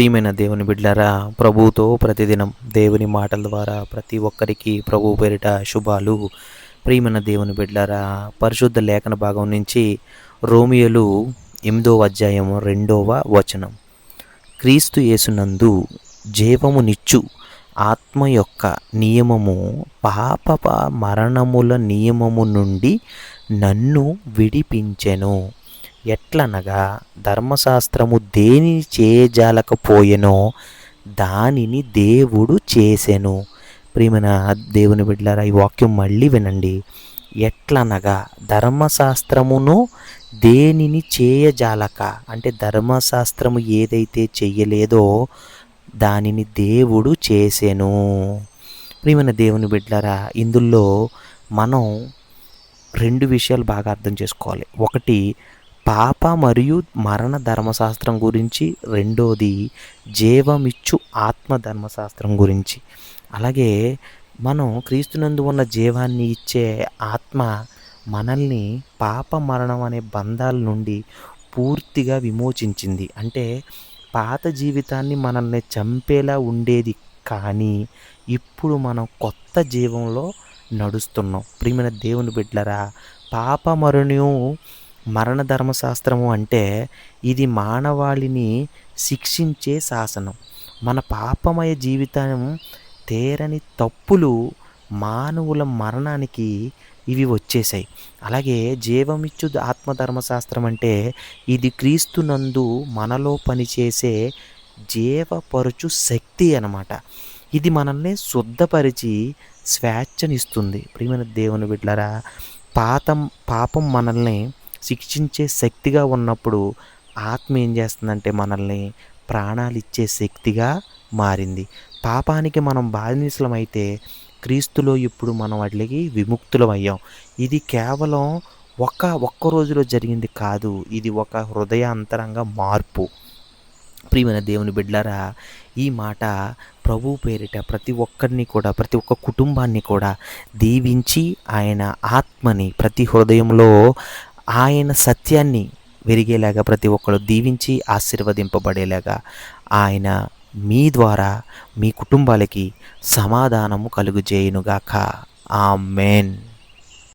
ప్రియమైన దేవుని బిడ్డలారా, ప్రభువుతో ప్రతిదినం దేవుని మాటల ద్వారా ప్రతి ఒక్కరికి ప్రభువు పేరిట శుభాలు. ప్రియమైన దేవుని బిడ్డలారా, పరిశుద్ధ లేఖన భాగం నుంచి రోమియోలు 8వ అధ్యాయం 2వ వచనం. క్రీస్తు యేసునందు జీవమునిచ్చు ఆత్మ యొక్క నియమము పాప మరణముల నియమము నుండి నన్ను విడిపించెను. ఎట్లనగా ధర్మశాస్త్రము దేనిని చేయజాలకపోయెనో దానిని దేవుడు చేసెను. ప్రియమైన దేవుని బిడ్డలారా, ఈ వాక్యం మళ్ళీ వినండి. ఎట్లనగా ధర్మశాస్త్రమును దేనిని చేయజాలక, అంటే ధర్మశాస్త్రము ఏదైతే చెయ్యలేదో దానిని దేవుడు చేసెను. ప్రియమైన దేవుని బిడ్డలారా, ఇందులో మనం రెండు విషయాలు బాగా అర్థం చేసుకోవాలి. ఒకటి పాప మరియు మరణ ధర్మశాస్త్రం గురించి, రెండోది జీవమిచ్చు ఆత్మ ధర్మశాస్త్రం గురించి. అలాగే మనం క్రీస్తునందు ఉన్న జీవాన్ని ఇచ్చే ఆత్మ మనల్ని పాప మరణం అనే బంధాల నుండి పూర్తిగా విమోచించింది. అంటే పాత జీవితాన్ని మనల్ని చంపేలా ఉండేది, కానీ ఇప్పుడు మనం కొత్త జీవంలో నడుస్తున్నాం. ప్రియమైన దేవుని బిడ్డలారా, పాప మరణ ధర్మశాస్త్రము అంటే ఇది మానవాళిని శిక్షించే శాసనం. మన పాపమయ జీవితం తీరని తప్పులు మానవుల మరణానికి ఇవి వచ్చేసాయి. అలాగే జీవమిచ్చు ఆత్మధర్మశాస్త్రం అంటే ఇది క్రీస్తునందు మనలో పనిచేసే జీవపరుచు శక్తి అన్నమాట. ఇది మనల్ని శుద్ధపరిచి స్వేచ్ఛనిస్తుంది. ప్రియమైన దేవుని బిడ్డలారా, పాపం మనల్ని శిక్షించే శక్తిగా ఉన్నప్పుడు ఆత్మ ఏం చేస్తుందంటే మనల్ని ప్రాణాలు ఇచ్చే శక్తిగా మారింది. పాపానికి మనం బానిసలమైతే క్రీస్తులో ఇప్పుడు మనం వాటికి విముక్తులం అయ్యాం. ఇది కేవలం ఒక్క రోజులో జరిగింది కాదు, ఇది ఒక హృదయాంతరంగ మార్పు. ప్రియమైన దేవుని బిడ్డలారా, ఈ మాట ప్రభు పేరిట ప్రతి ఒక్కరిని కూడా, ప్రతి ఒక్క కుటుంబాన్ని కూడా దీవించి ఆయన ఆత్మని ప్రతి హృదయంలో ఆయన సత్యాన్ని వెరిగేలాగా ప్రతి ఒక్కరు దీవించి ఆశీర్వదింపబడేలాగా ఆయన మీ ద్వారా మీ కుటుంబాలకి సమాధానము కలుగుజేయునుగాక. ఆమేన్.